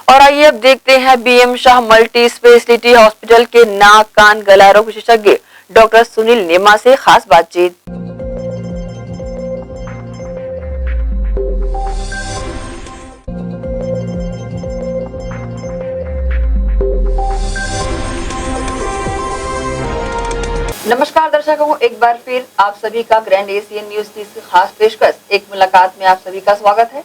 और आइए अब देखते हैं BM Shah multi speciality hospital के नाक कान गला रोग विशेषज्ञ डॉक्टर सुनील नेमा से खास बातचीत। नमस्कार दर्शकों, एक बार फिर आप सभी का ग्रैंड एशियन न्यूज की खास पेशकश एक मुलाकात में आप सभी का स्वागत है।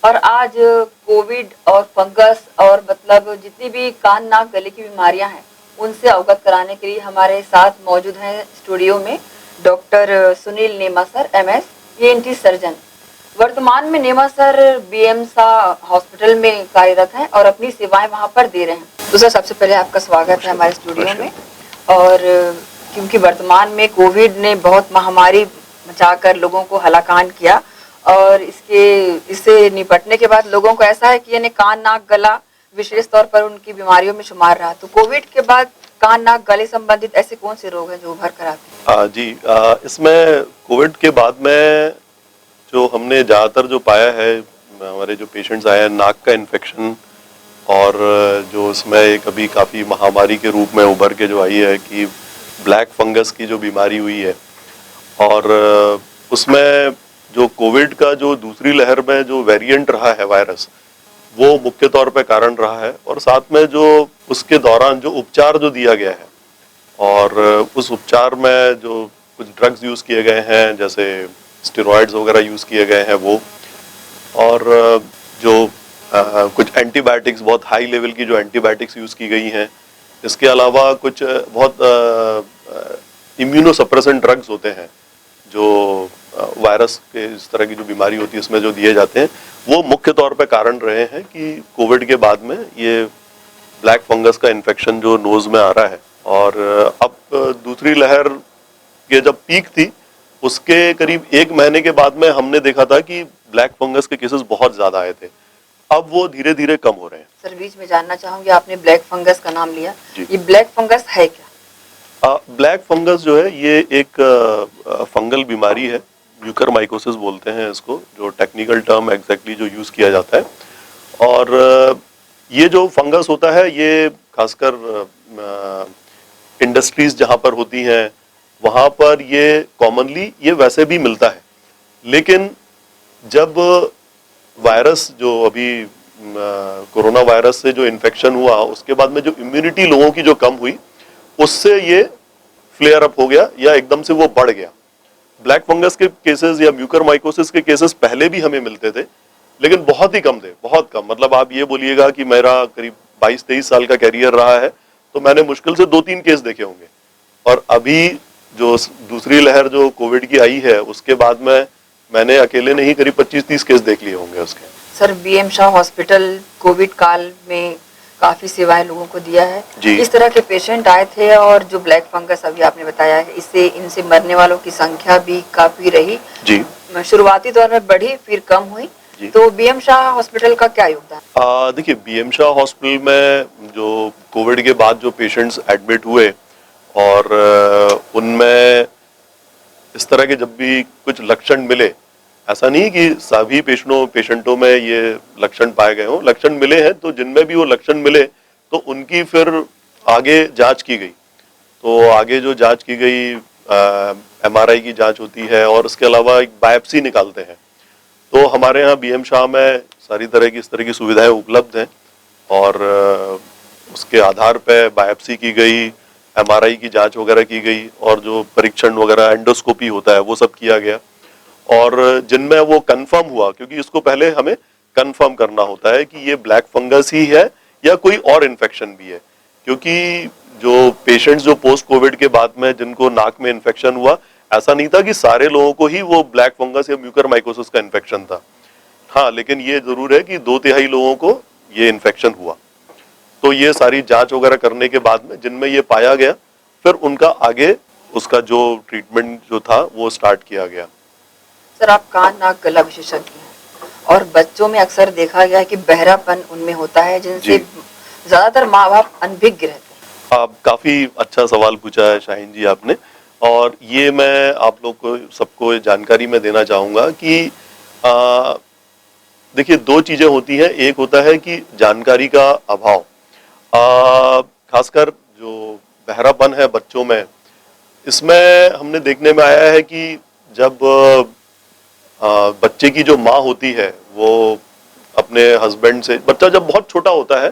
और आज कोविड और फंगस और मतलब जितनी भी कान नाक गले की बीमारियां हैं उनसे अवगत कराने के लिए हमारे साथ मौजूद हैं स्टूडियो में डॉक्टर सुनील नेमा सर, एमएस ईएनटी सर्जन। वर्तमान में नेमा सर बीएम शाह हॉस्पिटल में कार्यरत हैं और अपनी सेवाएं वहां पर दे रहे हैं। तो सर सबसे पहले आपका स्वागत है हमारे स्टूडियो में। और क्योंकि वर्तमान में कोविड ने बहुत महामारी मचाकर लोगों को हलाकान किया और इससे निपटने के बाद लोगों को ऐसा है कि यानी कान नाक गला विशेष तौर पर उनकी बीमारियों में शुमार रहा। तो कोविड के बाद कान नाक गले संबंधित ऐसे कौन से रोग हैं जो उभर कर आते हैं? जी, इसमें कोविड के बाद में जो हमने ज़्यादातर जो पाया है, हमारे जो पेशेंट्स आए हैं, नाक का इन्फेक्शन और जो उसमें एक अभी काफ़ी महामारी के रूप में उभर के जो आई है कि ब्लैक फंगस की जो बीमारी हुई है। और उसमें जो कोविड का जो दूसरी लहर में जो वेरिएंट रहा है वायरस, वो मुख्य तौर पे कारण रहा है। और साथ में जो उसके दौरान जो उपचार जो दिया गया है और उस उपचार में जो कुछ ड्रग्स यूज़ किए गए हैं, जैसे स्टेरॉइड्स वगैरह यूज़ किए गए हैं वो, और जो कुछ एंटीबायोटिक्स, बहुत हाई लेवल की जो एंटीबायोटिक्स यूज़ की गई हैं। इसके अलावा कुछ बहुत इम्यूनोसप्रेसेंट ड्रग्स होते हैं जो वायरस के इस तरह की जो बीमारी होती है उसमें जो दिए जाते हैं, वो मुख्य तौर पे कारण रहे हैं कि कोविड के बाद में ये ब्लैक फंगस का इन्फेक्शन जो नोज में आ रहा है। और अब दूसरी लहर के जब पीक थी उसके करीब 1 महीने के बाद में हमने देखा था कि ब्लैक फंगस के केसेस बहुत ज्यादा आए थे। अब वो धीरे धीरे कम हो रहे हैं। सर बीच में जानना चाहूंगी, आपने ब्लैक फंगस का नाम लिया, ये ब्लैक फंगस है क्या? ब्लैक फंगस जो है ये एक फंगल बीमारी है, म्यूकरमाइकोसिस बोलते हैं इसको, जो टेक्निकल टर्म एग्जैक्टली जो यूज किया जाता है। और ये जो फंगस होता है ये खासकर इंडस्ट्रीज जहाँ पर होती हैं वहाँ पर ये कॉमनली ये वैसे भी मिलता है। लेकिन जब वायरस जो अभी कोरोना वायरस से जो इन्फेक्शन हुआ उसके बाद में जो इम्यूनिटी लोगों की जो कम हुई उससे ये फ्लेयर अप हो गया या एकदम से वो बढ़ गया। ब्लैक फंगस के केसेस या म्यूकरमाइकोसिस के केसेस पहले भी हमें मिलते थे लेकिन बहुत ही कम थे, बहुत कम। मतलब आप ये बोलिएगा कि मेरा करीब 22-23 साल का कैरियर रहा है तो मैंने मुश्किल से 2-3 केस देखे होंगे। और अभी जो दूसरी लहर जो कोविड की आई है उसके बाद में मैंने अकेले नहीं करीब 25-30 केस देख लिए होंगे उसके। Sir BM Shah hospital covid काल में काफी सेवाएं लोगों को दिया है। इस तरह के पेशेंट आए थे और जो ब्लैक फंगस अभी आपने बताया है इससे इनसे मरने वालों की संख्या भी काफी रही जी। शुरुआती दौर में बढ़ी फिर कम हुई। तो बीएम शाह हॉस्पिटल का क्या योगदान? देखिए, बीएम शाह हॉस्पिटल में जो कोविड के बाद जो पेशेंट्स एडमिट हुए और उनमें इस तरह के जब भी कुछ लक्षण मिले, ऐसा नहीं कि सभी पेशेंटों में ये लक्षण पाए गए हों, लक्षण मिले हैं तो जिनमें भी वो लक्षण मिले तो उनकी फिर आगे जांच की गई। तो आगे जो जांच की गई एमआरआई की जांच होती है और उसके अलावा एक बायोप्सी निकालते हैं। तो हमारे यहाँ बीएम शाह में सारी तरह की इस तरह की सुविधाएं उपलब्ध हैं और उसके आधार पर बायोप्सी की गई, एमआरआई की जांच वगैरह की गई और जो परीक्षण वगैरह एंडोस्कोपी होता है वो सब किया गया। और जिनमें वो कंफर्म हुआ, क्योंकि इसको पहले हमें कंफर्म करना होता है कि ये ब्लैक फंगस ही है या कोई और इन्फेक्शन भी है, क्योंकि जो पेशेंट्स जो पोस्ट कोविड के बाद में जिनको नाक में इन्फेक्शन हुआ, ऐसा नहीं था कि सारे लोगों को ही वो ब्लैक फंगस या म्यूकरमाइकोसिस का इन्फेक्शन था। हाँ, लेकिन ये जरूर है कि 2/3 लोगों को ये इन्फेक्शन हुआ। तो ये सारी जांच वगैरह करने के बाद में जिनमें ये पाया गया फिर उनका आगे उसका जो ट्रीटमेंट जो था वो स्टार्ट किया गया। सर आप कान नाक गला विशेषज्ञ हैं और बच्चों में अक्सर देखा गया है कि बहरापन उनमें होता है जिनसे ज्यादातर माँ बाप अनभिज्ञ रहते हैं। आप काफी अच्छा सवाल पूछा है शाहीन जी आपने, और ये मैं आप लोग को सबको जानकारी में देना चाहूंगा कि देखिए, दो चीजें होती हैं। एक होता है कि जानकारी का अभाव, खासकर जो बहरापन है बच्चों में, इसमें हमने देखने में आया है कि जब बच्चे की जो माँ होती है वो अपने हस्बैंड से, बच्चा जब बहुत छोटा होता है,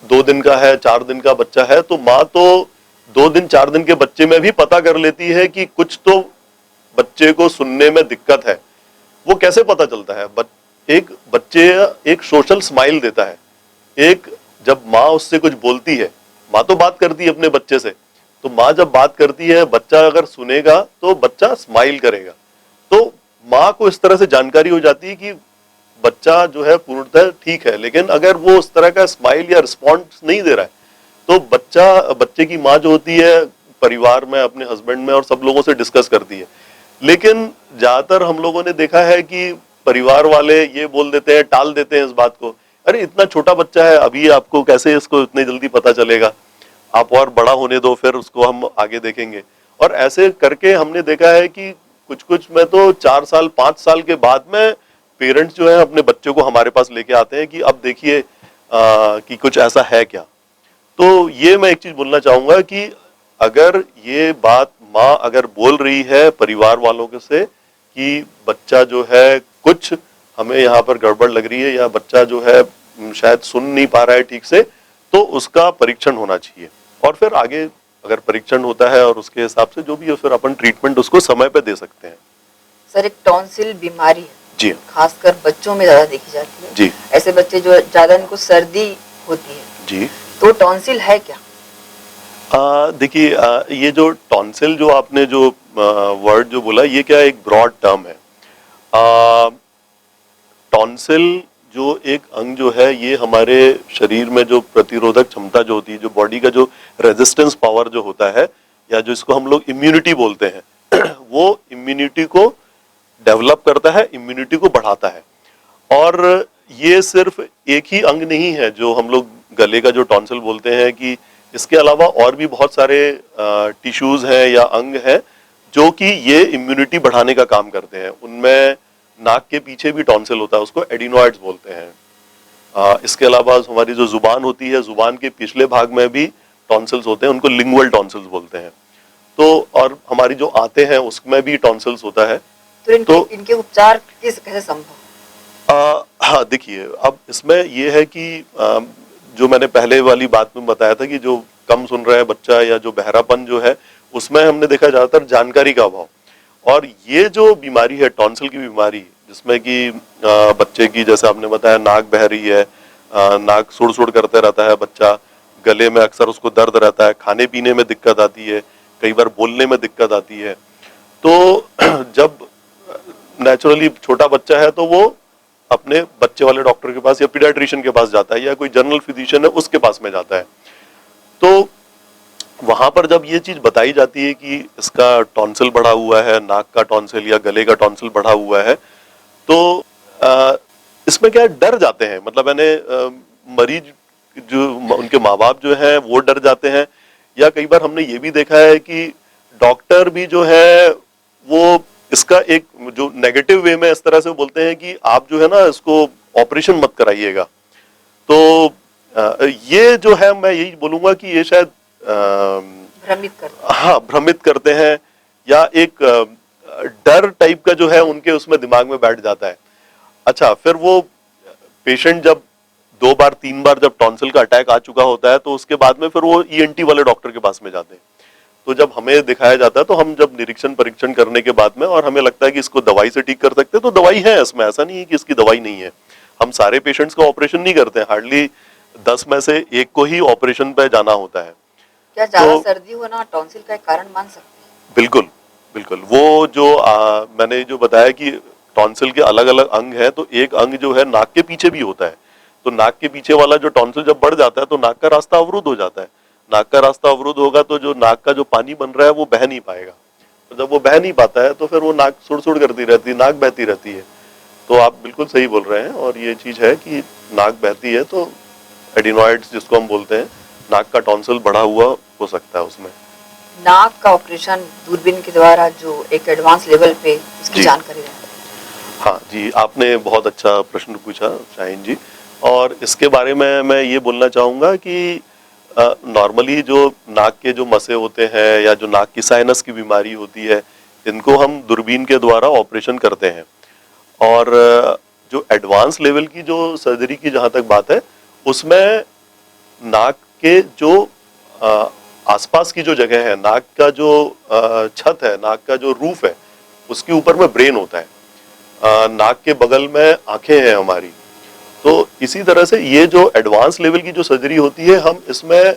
2 दिन का है, 4 दिन का बच्चा है, तो माँ तो 2 दिन 4 दिन के बच्चे में भी पता कर लेती है कि कुछ तो बच्चे को सुनने में दिक्कत है। वो कैसे पता चलता है? एक बच्चे एक सोशल स्माइल देता है। एक जब माँ उससे कुछ बोलती है, माँ तो बात करती है अपने बच्चे से, तो माँ जब बात करती है, बच्चा अगर सुनेगा तो बच्चा स्माइल करेगा। तो माँ को इस तरह से जानकारी हो जाती है कि बच्चा जो है पूर्णतः ठीक है। लेकिन अगर वो उस तरह का स्माइल या रिस्पॉन्स नहीं दे रहा है, तो बच्चे की माँ जो होती है परिवार में अपने हस्बैंड में और सब लोगों से डिस्कस करती है। लेकिन ज्यादातर हम लोगों ने देखा है कि परिवार वाले ये बोल देते हैं, टाल देते हैं इस बात को, अरे इतना छोटा बच्चा है, अभी आपको कैसे इसको इतने जल्दी पता चलेगा, आप और बड़ा होने दो, फिर उसको हम आगे देखेंगे। और ऐसे करके हमने देखा है कि कुछ कुछ में तो 4 साल 5 साल के बाद में पेरेंट्स जो है अपने बच्चों को हमारे पास लेके आते हैं कि अब देखिए कि कुछ ऐसा है क्या। तो ये मैं एक चीज बोलना चाहूंगा कि अगर ये बात माँ अगर बोल रही है परिवार वालों के से कि बच्चा जो है कुछ हमें यहाँ पर गड़बड़ लग रही है या बच्चा जो है शायद सुन नहीं पा रहा है ठीक से, तो उसका परीक्षण होना चाहिए। और फिर आगे अगर परीक्षण होता है और उसके हिसाब से जो भी है, फिर अपन ट्रीटमेंट उसको समय पे दे सकते हैं। सर, एक टॉन्सिल बीमारी है जी, खासकर बच्चों में ज्यादा देखी जाती है। जी, ऐसे बच्चे जो ज्यादा इनको सर्दी होती है, जी। तो टॉन्सिल है क्या? देखिए, ये जो टॉन्सिल जो आपने जो वर्ड जो बोला, ये क्या एक ब्रॉड टर्म है। टॉन्सिल जो एक अंग जो है, ये हमारे शरीर में जो प्रतिरोधक क्षमता जो होती है, जो बॉडी का जो रेजिस्टेंस पावर जो होता है, या जो इसको हम लोग इम्यूनिटी बोलते हैं वो इम्यूनिटी को डेवलप करता है, इम्यूनिटी को बढ़ाता है। और ये सिर्फ एक ही अंग नहीं है जो हम लोग गले का जो टॉन्सिल बोलते हैं, कि इसके अलावा और भी बहुत सारे टिश्यूज हैं या अंग हैं जो कि ये इम्यूनिटी बढ़ाने का काम करते हैं। उनमें नाक के पीछे भी टॉन्सिल होता है, उसको एडिनोइड्स बोलते हैं। इसके अलावा हमारी जो जुबान होती है, जुबान के पिछले भाग में भी टॉन्सिल्स होते हैं, उनको लिंगुअल टॉन्सिल्स बोलते हैं। तो और हमारी जो आंतें हैं उसमें भी टॉन्सिल्स होता है। तो इनके उपचार कैसे संभव? हाँ, देखिए, अब इसमें ये है कि जो मैंने पहले वाली बात में बताया था कि जो कम सुन रहा है बच्चा या जो बहरापन जो है, उसमें हमने देखा ज्यादातर जानकारी का अभाव। और ये जो बीमारी है टॉन्सिल की बीमारी, जिसमें कि बच्चे की, जैसे आपने बताया, नाक बह रही है, नाक सुड़ सुड़ करते रहता है बच्चा, गले में अक्सर उसको दर्द रहता है, खाने पीने में दिक्कत आती है, कई बार बोलने में दिक्कत आती है। तो जब नेचुरली छोटा बच्चा है तो वो अपने बच्चे वाले डॉक्टर के पास या पीडियाट्रिशियन के पास जाता है, या कोई जनरल फिजिशियन है उसके पास में जाता है। तो वहां पर जब ये चीज बताई जाती है कि इसका टॉन्सिल बढ़ा हुआ है, नाक का टॉन्सिल या गले का टॉन्सिल बढ़ा हुआ है, तो इसमें क्या डर जाते हैं। मतलब मरीज जो उनके माँ बाप जो है वो डर जाते हैं, या कई बार हमने ये भी देखा है कि डॉक्टर भी जो है वो इसका एक जो नेगेटिव वे में इस तरह से बोलते हैं कि आप जो है ना इसको ऑपरेशन मत कराइएगा। तो ये जो है, मैं यही बोलूंगा कि ये शायद भ्रमित करते हैं, या एक डर टाइप का जो है उनके उसमें दिमाग में बैठ जाता है। अच्छा, फिर वो पेशेंट जब 2 बार 3 बार जब टॉन्सिल का अटैक आ चुका होता है, तो उसके बाद में फिर वो ईएनटी वाले डॉक्टर के पास में जाते हैं। तो जब हमें दिखाया जाता है, तो हम जब निरीक्षण परीक्षण करने के बाद में और हमें लगता है कि इसको दवाई से ठीक कर सकते हैं, तो दवाई है इसमें, ऐसा नहीं है कि इसकी दवाई नहीं है। हम सारे पेशेंट्स का ऑपरेशन नहीं करते हैं, हार्डली 10 में से 1 को ही ऑपरेशन पे जाना होता है। क्या ज्यादा सर्दी होना टॉन्सिल का एक कारण मान सकते हैं? बिल्कुल बिल्कुल। वो जो मैंने जो बताया कि टॉन्सिल के अलग अलग अंग हैं, तो एक अंग जो है नाक के पीछे भी होता है। तो नाक के पीछे वाला जो टॉन्सिल जब बढ़ जाता है, तो नाक का रास्ता अवरुद्ध हो जाता है। नाक का रास्ता अवरुद्ध होगा तो जो नाक का जो पानी बन रहा है वो बह नहीं पाएगा। तो जब वो बह नहीं पाता है, तो फिर वो नाक सुड़ सुड़ करती रहती है, नाक बहती रहती है। तो आप बिल्कुल सही बोल रहे हैं, और ये चीज है कि नाक बहती है तो एडिनोइड्स जिसको हम बोलते हैं, नाक का टॉन्सिल बढ़ा हुआ हो सकता है उसमें। नाक का ऑपरेशन दूरबीन के द्वारा जो एक एडवांस लेवल पे उसकी जानकारी रहती है। हाँ जी, आपने बहुत अच्छा प्रश्न पूछा शाहीन जी। और इसके बारे में मैं ये बोलना चाहूँगा कि नॉर्मली जो नाक के जो मस्से होते हैं या जो नाक की साइनस की बीमारी होती है, इनको हम दूरबीन के द्वारा ऑपरेशन करते हैं। और जो एडवांस लेवल की जो सर्जरी की जहाँ तक बात है, उसमें नाक के जो अ, आसपास की जो जगह है, नाक का जो छत है, नाक का जो रूफ है, उसके ऊपर में ब्रेन होता है। नाक के बगल में आंखें हैं हमारी। तो इसी तरह से ये जो एडवांस लेवल की जो सर्जरी होती है, हम इसमें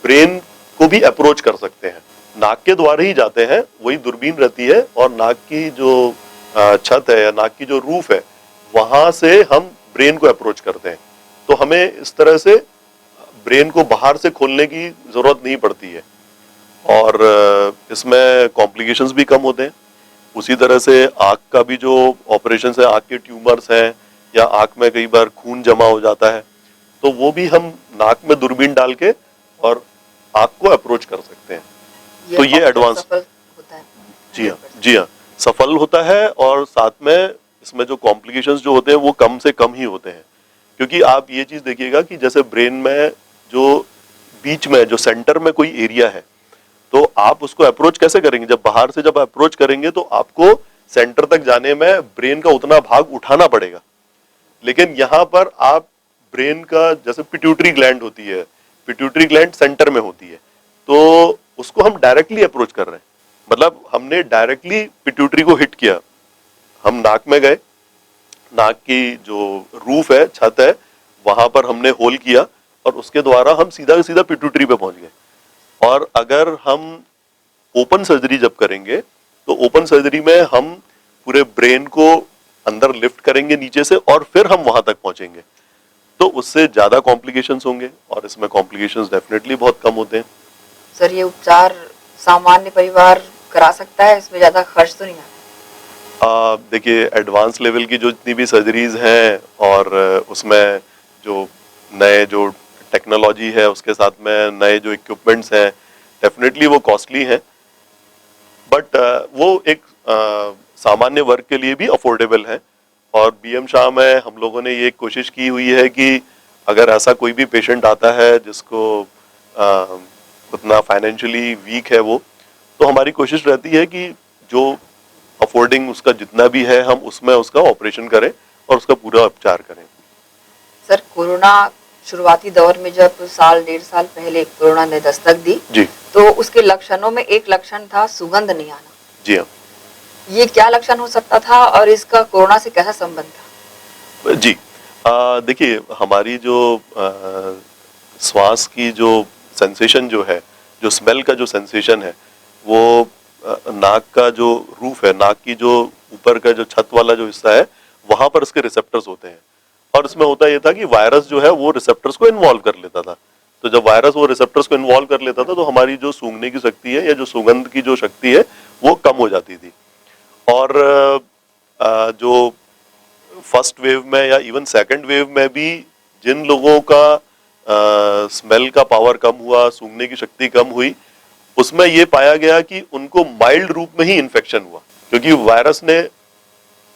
ब्रेन को भी अप्रोच कर सकते हैं। नाक के द्वारा ही जाते हैं, वही दूरबीन रहती है और नाक की जो छत है या नाक की जो रूफ है, वहां से हम ब्रेन को अप्रोच करते हैं। तो हमें इस तरह से ब्रेन को बाहर से खोलने की जरूरत नहीं पड़ती है और इसमें कॉम्प्लिकेशंस भी कम होते हैं। उसी तरह से आँख का भी जो ऑपरेशन है, आँख के ट्यूमर्स हैं या आँख में कई बार खून जमा हो जाता है, तो वो भी हम नाक में दूरबीन डाल के और आँख को अप्रोच कर सकते हैं। तो ये एडवांस सफल होता है। जी हाँ, जी हाँ, सफल होता है और साथ में इसमें जो कॉम्प्लिकेशंस जो होते हैं वो कम से कम ही होते हैं। क्योंकि आप ये चीज देखिएगा कि जैसे ब्रेन में जो बीच में जो सेंटर में कोई एरिया है, तो आप उसको अप्रोच कैसे करेंगे? जब बाहर से जब अप्रोच करेंगे तो आपको सेंटर तक जाने में ब्रेन का उतना भाग उठाना पड़ेगा। लेकिन यहाँ पर आप ब्रेन का जैसे पिट्यूटरी ग्लैंड होती है, पिट्यूटरी ग्लैंड सेंटर में होती है, तो उसको हम डायरेक्टली अप्रोच कर रहे हैं। मतलब हमने डायरेक्टली पिट्यूटरी को हिट किया, हम नाक में गए, नाक की जो रूफ है, छत है, वहां पर हमने होल किया और उसके द्वारा हम सीधा सीधा पिट्यूटरी पे पहुंच गए। और अगर हम ओपन सर्जरी जब करेंगे तो ओपन सर्जरी में हम पूरे ब्रेन को अंदर लिफ्ट करेंगे नीचे से और फिर हम वहां तक पहुंचेंगे, तो उससे ज्यादा कॉम्प्लिकेशंस होंगे और इसमें कॉम्प्लिकेशंस डेफिनेटली बहुत कम होते हैं। सर ये उपचार सामान्य परिवार करा सकता है, इसमें ज्यादा खर्च तो नहीं आता? देखिए, एडवांस लेवल की जो जितनी भी सर्जरीज हैं और उसमें जो नए जो टेक्नोलॉजी है, उसके साथ में नए जो इक्विपमेंट्स हैं, डेफिनेटली वो कॉस्टली हैं, बट वो एक सामान्य वर्ग के लिए भी अफोर्डेबल है। और बीएम शाह में हम लोगों ने ये कोशिश की हुई है कि अगर ऐसा कोई भी पेशेंट आता है जिसको उतना फाइनेंशियली वीक है वो, तो हमारी कोशिश रहती है कि जो अफोर्डिंग उसका जितना भी है, हम उसमें उसका ऑपरेशन करें और उसका पूरा उपचार करें। सर कोरोना शुरुआती दौर में जब साल 1.5 साल पहले कोरोना ने दस्तक दी जी तो उसके लक्षणों में एक लक्षण था सुगंध नहीं आना। जी हाँ ये क्या लक्षण हो सकता था और इसका कोरोना से कैसा संबंध था? जी, देखिए, हमारी जो श्वास की जो सेंसेशन जो है, जो स्मेल का जो सेंसेशन है, वो नाक का जो रूफ है, नाक की जो ऊपर का जो छत वाला जो हिस्सा है, वहां पर इसके रिसेप्टर्स होते हैं। और इसमें होता ये था कि वायरस जो है वो रिसेप्टर्स को इन्वॉल्व कर लेता था। तो जब वायरस वो रिसेप्टर्स को इन्वॉल्व कर लेता था तो हमारी जो सूंघने की शक्ति है या जो सुगंध की जो शक्ति है वो कम हो जाती थी। और जो फर्स्ट वेव में या इवन सेकंड वेव में भी जिन लोगों का स्मेल का पावर कम हुआ, सूंघने की शक्ति कम हुई, उसमें ये पाया गया कि उनको माइल्ड रूप में ही इन्फेक्शन हुआ, क्योंकि वायरस ने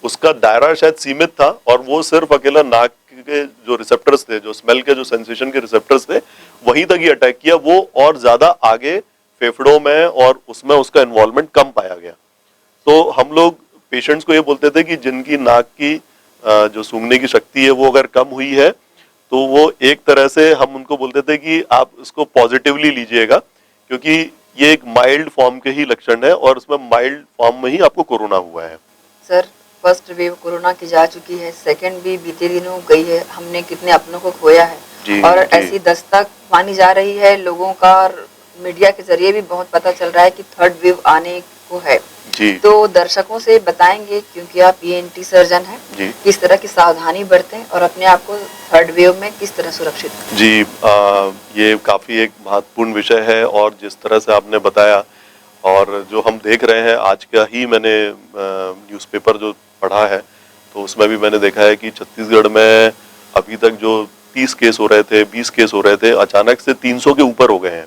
उसका दायरा शायद सीमित था और वो सिर्फ अकेला नाक के जो रिसेप्टर्स थे, जो स्मेल के जो सेंसेशन के रिसेप्टर्स थे, वहीं तक ही अटैक किया। वो और ज्यादा आगे फेफड़ों में और उसमें उसका इन्वॉल्वमेंट कम पाया गया। तो हम लोग पेशेंट्स को ये बोलते थे कि जिनकी नाक की जो सूंघने की शक्ति है वो अगर कम हुई है, तो वो एक तरह से हम उनको बोलते थे कि आप इसको पॉजिटिवली लीजिएगा, क्योंकि ये एक माइल्ड फॉर्म के ही लक्षण है और उसमें माइल्ड फॉर्म में ही आपको कोरोना हुआ है। सर फर्स्ट वेव कोरोना की जा चुकी है, सेकंड भी बीते दिनों गई है, हमने कितने अपनों को खोया है जी, और जी। ऐसी दस्तक मानी जा रही है लोगों का, और मीडिया के जरिए भी बहुत पता चल रहा है कि थर्ड वेव आने को है। जी तो दर्शकों से बताएंगे, क्योंकि आप ईएनटी सर्जन हैं, जी किस तरह की सावधानी बरतें और अपने आप को थर्ड वेव में किस तरह सुरक्षित करें? जी, ये काफी एक महत्वपूर्ण विषय है और जिस तरह से आपने बताया और जो हम देख रहे हैं, आज का ही मैंने न्यूज़पेपर जो पढ़ा है, तो उसमें भी मैंने देखा है कि छत्तीसगढ़ में अभी तक जो 30 केस हो रहे थे, 20 केस हो रहे थे, अचानक से 300 के ऊपर हो गए हैं।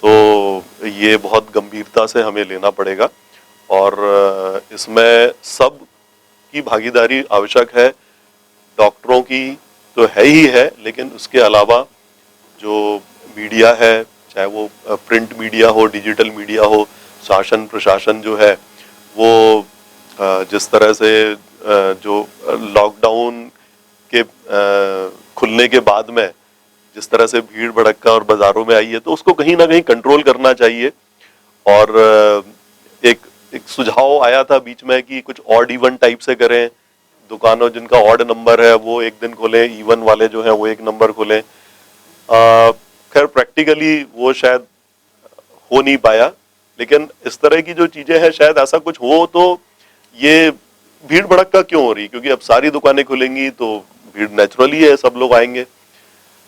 तो ये बहुत गंभीरता से हमें लेना पड़ेगा और इसमें सब सबकी भागीदारी आवश्यक है। डॉक्टरों की तो है ही है, लेकिन उसके अलावा जो मीडिया है, चाहे वो प्रिंट मीडिया हो, डिजिटल मीडिया हो, शासन प्रशासन जो है वो जिस तरह से जो लॉकडाउन के खुलने के बाद में जिस तरह से भीड़ भड़क्का और बाजारों में आई है, तो उसको कहीं ना कहीं कंट्रोल करना चाहिए। और एक सुझाव आया था बीच में कि कुछ ऑड इवन टाइप से करें, दुकानों जिनका ऑड नंबर है वो एक दिन खोलें, इवन वाले जो हैं वो एक नंबर खोलें। खैर प्रैक्टिकली वो शायद हो नहीं पाया, लेकिन इस तरह की जो चीजें हैं शायद ऐसा कुछ हो तो ये भीड़ भड़क्का क्यों हो रही, क्योंकि अब सारी दुकानें खुलेंगी तो भीड़ नेचुरली है, सब लोग आएंगे।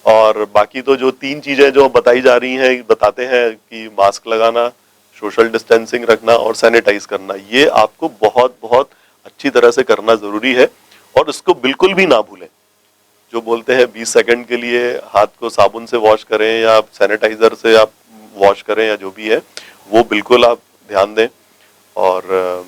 और बाकी तो जो 3 चीजें जो बताई जा रही हैं, बताते हैं कि मास्क लगाना, सोशल डिस्टेंसिंग रखना और सैनिटाइज करना, ये आपको बहुत बहुत अच्छी तरह से करना जरूरी है। और इसको बिल्कुल भी ना भूलें। जो बोलते हैं 20 सेकंड के लिए हाथ को साबुन से वॉश करें या सैनिटाइजर से आप वॉश करें या जो भी है, वो बिल्कुल आप ध्यान दें। और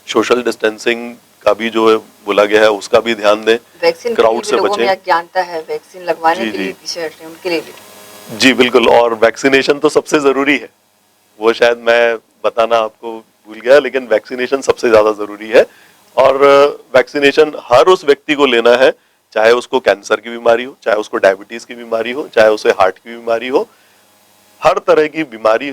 सोशल डिस्टेंसिंग का भी जो बोला गया है उसका भी ध्यान दें। वैक्सीन क्राउड से बचें। ज्ञानता है, वैक्सीन लगवाने जी, के लिए जी। पीछे हट रहे हैं, उनके लिए भी। जी बिल्कुल, और वैक्सीनेशन तो सबसे जरूरी है, वो शायद मैं बताना आपको भूल गया, लेकिन वैक्सीनेशन सबसे ज्यादा जरूरी है। और वैक्सीनेशन हर उस व्यक्ति को लेना है, चाहे उसको कैंसर की बीमारी हो, चाहे उसको डायबिटीज की बीमारी हो, चाहे उसे हार्ट की बीमारी हो, हर तरह की बीमारी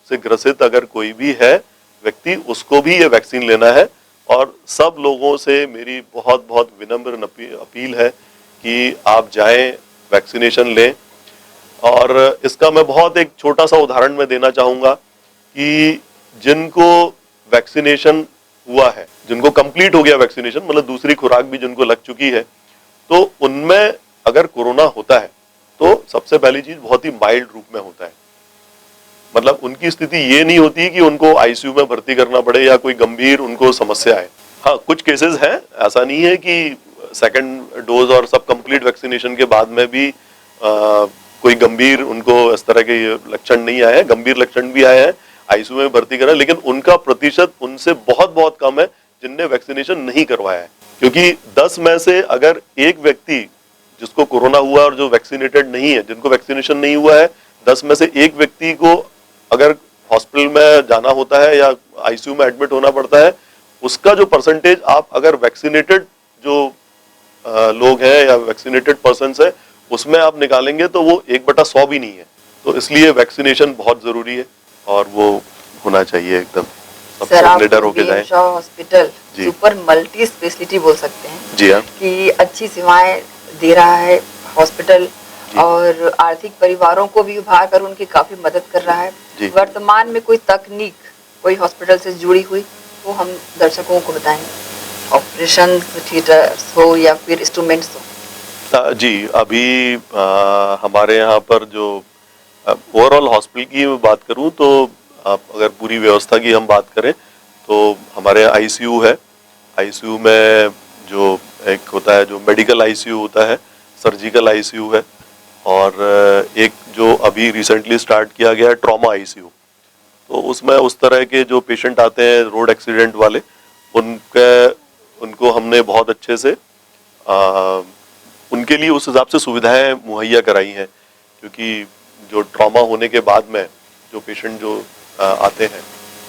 से ग्रसित अगर कोई भी है व्यक्ति, उसको भी ये वैक्सीन लेना है। और सब लोगों से मेरी बहुत बहुत विनम्र अपील है कि आप जाएं, वैक्सीनेशन लें। और इसका मैं बहुत एक छोटा सा उदाहरण मैं देना चाहूंगा कि जिनको वैक्सीनेशन हुआ है, जिनको कंप्लीट हो गया वैक्सीनेशन, मतलब दूसरी खुराक भी जिनको लग चुकी है, तो उनमें अगर कोरोना होता है तो सबसे पहली चीज बहुत ही माइल्ड रूप में होता है। मतलब उनकी स्थिति ये नहीं होती कि उनको आईसीयू में भर्ती करना पड़े या कोई गंभीर उनको समस्या है। हाँ, कुछ केसेस हैं, ऐसा नहीं है कि सेकंड डोज और सब कंप्लीट वैक्सीनेशन के बाद में भी कोई गंभीर उनको इस तरह के लक्षण नहीं आए हैं, गंभीर लक्षण भी आए हैं, आईसीयू में भर्ती करा, लेकिन उनका प्रतिशत उनसे बहुत बहुत कम है जिनने वैक्सीनेशन नहीं करवाया है। क्योंकि 10 में से अगर एक व्यक्ति जिसको कोरोना हुआ और जो वैक्सीनेटेड नहीं है, जिनको वैक्सीनेशन नहीं हुआ है, 10 में से एक व्यक्ति को अगर हॉस्पिटल में जाना होता है या आईसीयू में एडमिट होना पड़ता है, उसका जो परसेंटेज आप अगर वैक्सीनेटेड जो लोग हैं या वैक्सीनेटेड पर्सन्स है उसमें आप निकालेंगे तो वो 1/100 भी नहीं है। तो इसलिए वैक्सीनेशन बहुत जरूरी है और वो होना चाहिए एकदम। सब सर, आप निडर होके जाएं। हॉस्पिटल जी। सुपर मल्टी स्पेशलिटी बोल सकते हैं जी हाँ, कि अच्छी सेवाएं दे रहा है हॉस्पिटल, और आर्थिक परिवारों को भी उभार कर उनकी काफी मदद कर रहा है। जी। वर्तमान में कोई तकनीक कोई हॉस्पिटल से जुड़ी हुई वो हम दर्शकों को बताएंगे, ऑपरेशन थिएटर्स हो या फिर इंस्ट्रूमेंट्स हो। जी, अभी हमारे यहाँ पर जो ओवरऑल हॉस्पिटल की बात करूँ तो आप अगर पूरी व्यवस्था की हम बात करें तो हमारे यहाँ आईसीयू है। आईसीयू में जो एक होता है, जो मेडिकल आईसीयू होता है, सर्जिकल आईसीयू है, और एक जो अभी रिसेंटली स्टार्ट किया गया है ट्रॉमा आईसीयू। तो उसमें उस तरह के जो पेशेंट आते हैं रोड एक्सीडेंट वाले, उनको हमने बहुत अच्छे से उनके लिए उस हिसाब से सुविधाएं मुहैया कराई हैं। क्योंकि जो ट्रॉमा होने के बाद में जो पेशेंट जो आते हैं,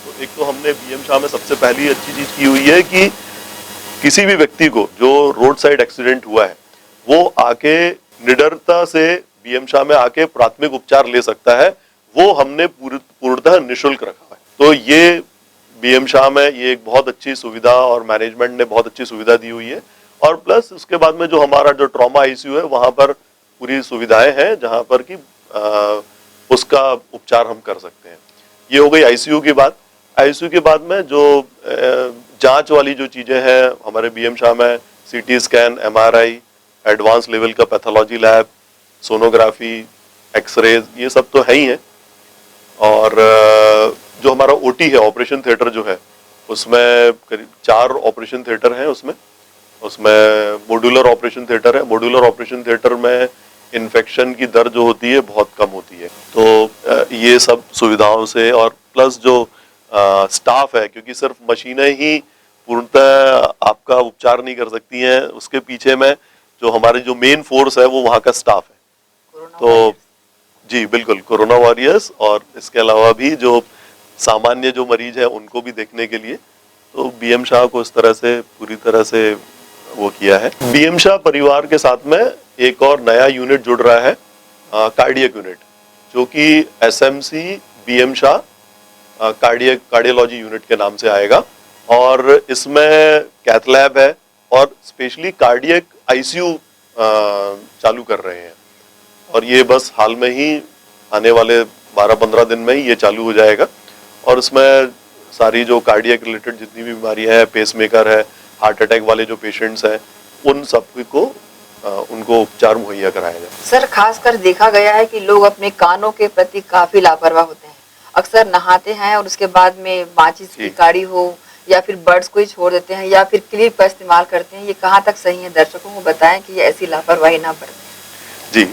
तो एक तो हमने बीएम शाह में सबसे पहली अच्छी चीज की हुई है कि किसी भी व्यक्ति को जो रोड साइड एक्सीडेंट हुआ है वो आके निडरता से बीएम शाह में आके प्राथमिक उपचार ले सकता है। वो हमने पूर्णतः निःशुल्क रखा है। तो ये बीएम शाह में ये एक बहुत अच्छी सुविधा और मैनेजमेंट ने बहुत अच्छी सुविधा दी हुई है। और प्लस उसके बाद में जो हमारा जो ट्रॉमा आईसीयू है वहां पर पूरी सुविधाएं हैं जहां पर कि उसका उपचार हम कर सकते हैं। ये हो गई आईसीयू की बात। आईसीयू के बाद में जो जांच वाली जो चीजें हैं हमारे बीएम शाह में, CT scan, MRI, advance level का पैथोलॉजी लैब, सोनोग्राफी, एक्सरे, ये सब तो है ही है। और जो हमारा ओटी है, ऑपरेशन थिएटर जो है, उसमें करीब 4 ऑपरेशन थिएटर हैं। उसमें मॉड्यूलर ऑपरेशन थिएटर है। मॉड्यूलर ऑपरेशन थिएटर में इन्फेक्शन की दर जो होती है बहुत कम होती है। तो ये सब सुविधाओं से, और प्लस जो स्टाफ है, क्योंकि सिर्फ मशीनें ही पूर्णतः आपका उपचार नहीं कर सकती हैं। उसके पीछे में जो हमारी जो मेन फोर्स है वो वहाँ का स्टाफ है। कोरोना तो वॉरियर्स। जी बिल्कुल, कोरोना वॉरियर्स, और इसके अलावा भी जो सामान्य जो मरीज है उनको भी देखने के लिए तो बीएम शाह को इस तरह से पूरी तरह से वो किया है। बीएम शाह परिवार के साथ में एक और नया यूनिट जुड़ रहा है, कार्डियक यूनिट, जो कि SMC BM Shah cardiology unit के नाम से आएगा। और इसमें कैथ लैब है और स्पेशली कार्डियक आईसीयू चालू कर रहे हैं। और ये बस हाल में ही आने वाले 12-15 दिन में ही ये चालू हो जाएगा। और इसमें सारी जो कार्डियक रिलेटेड जितनी भी बीमारियां हैं, पेसमेकर है, हार्ट अटैक वाले जो पेशेंट्स हैं, उन सब को उनको उपचार मुहैया कराया जाए। सर, खासकर देखा गया है कि लोग अपने कानों के प्रति काफी लापरवाह होते हैं। अक्सर नहाते हैं और उसके बाद में माचिस की काड़ी हो या फिर बर्ड्स को ही छोड़ देते हैं या फिर क्लिप का इस्तेमाल करते हैं। ये कहाँ तक सही है? दर्शकों को बताएं कि ये ऐसी लापरवाही ना बरतें। जी,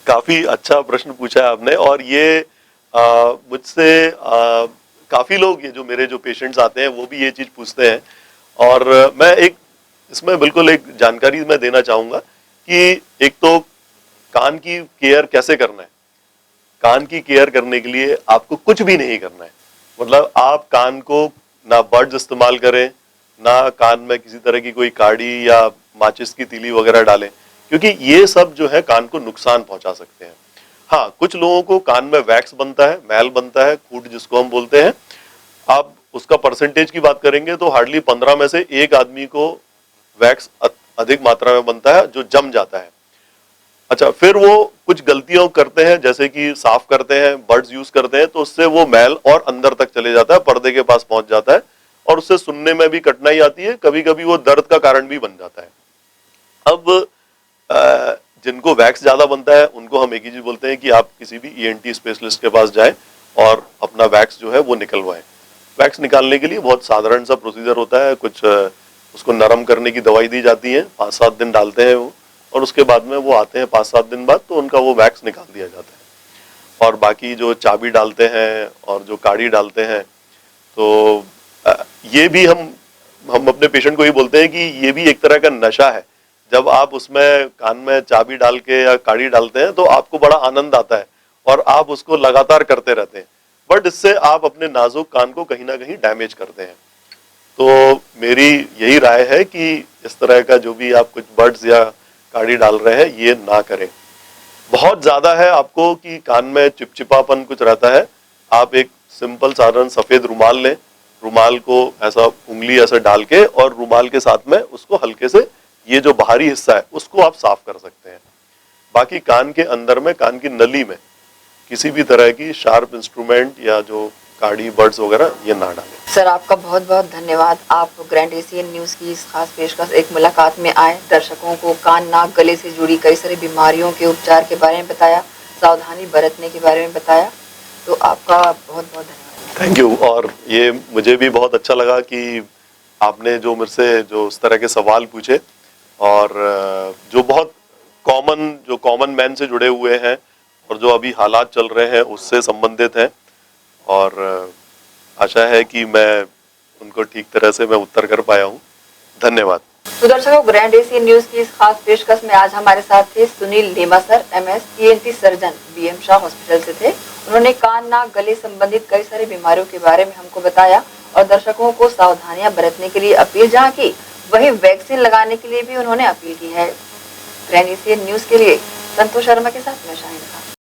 काफी अच्छा प्रश्न पूछा है आपने। और ये मुझसे काफी लोग, ये जो मेरे जो पेशेंट्स आते हैं वो भी ये चीज पूछते हैं। और मैं एक इसमें बिल्कुल एक जानकारी मैं देना चाहूंगा कि एक तो कान की केयर कैसे करना है। कान की केयर करने के लिए आपको कुछ भी नहीं करना है। मतलब आप कान को ना बड्स इस्तेमाल करें, ना कान में किसी तरह की कोई काड़ी या माचिस की तीली वगैरह डालें, क्योंकि ये सब जो है कान को नुकसान पहुंचा सकते हैं। हाँ, कुछ लोगों को कान में वैक्स बनता है, मैल बनता है, खूट जिसको हम बोलते हैं। आप उसका परसेंटेज की बात करेंगे तो हार्डली 15 में से एक आदमी को वैक्स अधिक मात्रा में बनता है जो जम जाता है। अच्छा, फिर वो कुछ गलतियां करते हैं, जैसे कि साफ करते हैं, बड्स यूज करते हैं, तो उससे वो मैल और अंदर तक चले जाता है, पर्दे के पास पहुंच जाता है और उससे सुनने में भी कठिनाई आती है। कभी कभी वो दर्द का कारण भी बन जाता है। अब जिनको वैक्स ज्यादा बनता है उनको हम एक ही चीज बोलते हैं कि आप किसी भी ईएनटी स्पेशलिस्ट के पास जाएं और अपना वैक्स जो है वो निकलवाएं। वैक्स निकालने के लिए बहुत साधारण सा प्रोसीजर होता है। कुछ उसको नरम करने की दवाई दी जाती है, 5-7 दिन डालते हैं वो, और उसके बाद में वो आते हैं 5-7 दिन बाद, तो उनका वो वैक्स निकाल दिया जाता है। और बाकी जो चाबी डालते हैं और जो काड़ी डालते हैं, तो ये भी हम अपने पेशेंट को ही बोलते हैं कि ये भी एक तरह का नशा है। जब आप उसमें कान में चाबी डाल के या काड़ी डालते हैं तो आपको बड़ा आनंद आता है और आप उसको लगातार करते रहते हैं, बट इससे आप अपने नाजुक कान को कहीं ना कहीं डैमेज करते हैं। तो मेरी यही राय है कि इस तरह का जो भी आप कुछ बड्स या काड़ी डाल रहे हैं ये ना करें। बहुत ज्यादा है आपको कि कान में चिपचिपापन कुछ रहता है, आप एक सिंपल साधारण सफेद रुमाल लें, रुमाल को ऐसा उंगली ऐसा डाल के और रुमाल के साथ में उसको हल्के से ये जो बाहरी हिस्सा है उसको आप साफ कर सकते हैं। बाकी कान के अंदर में, कान की नली में किसी भी तरह की शार्प इंस्ट्रूमेंट या जो काड़ी बड्स वगैरह ये ना डालें। सर, आपका बहुत बहुत धन्यवाद। आप ग्रैंड एशियन न्यूज़ की इस खास पेशकश एक मुलाकात में आए, दर्शकों को कान, नाक, गले से जुड़ी कई सारी बीमारियों के उपचार के बारे में बताया, सावधानी बरतने के बारे में बताया। तो आपका बहुत बहुत धन्यवाद। Thank you. और ये मुझे भी बहुत अच्छा लगा कि आपने जो मेरे से जो इस तरह के सवाल पूछे और जो बहुत कॉमन मैन से जुड़े हुए हैं और जो अभी हालात चल रहे हैं उससे संबंधित हैं, और आशा है कि मैं उनको ठीक तरह से मैं उत्तर कर पाया हूँ। धन्यवाद। तो दर्शकों, ग्रैंड एशियन न्यूज़ की इस खास पेशकश में आज हमारे साथ थे Sunil Lema sir, MS ENT surgeon, BM Shah hospital से थे। उन्होंने कान, नाक, गले संबंधित कई सारी बीमारियों के बारे में हमको बताया और दर्शकों को सावधानियां बरतने के लिए अपील जहाँ की, वही वैक्सीन लगाने के लिए भी उन्होंने अपील की है। ग्रैंड एशियन न्यूज़ के लिए संतोष शर्मा के साथ मैं शाहिद खान।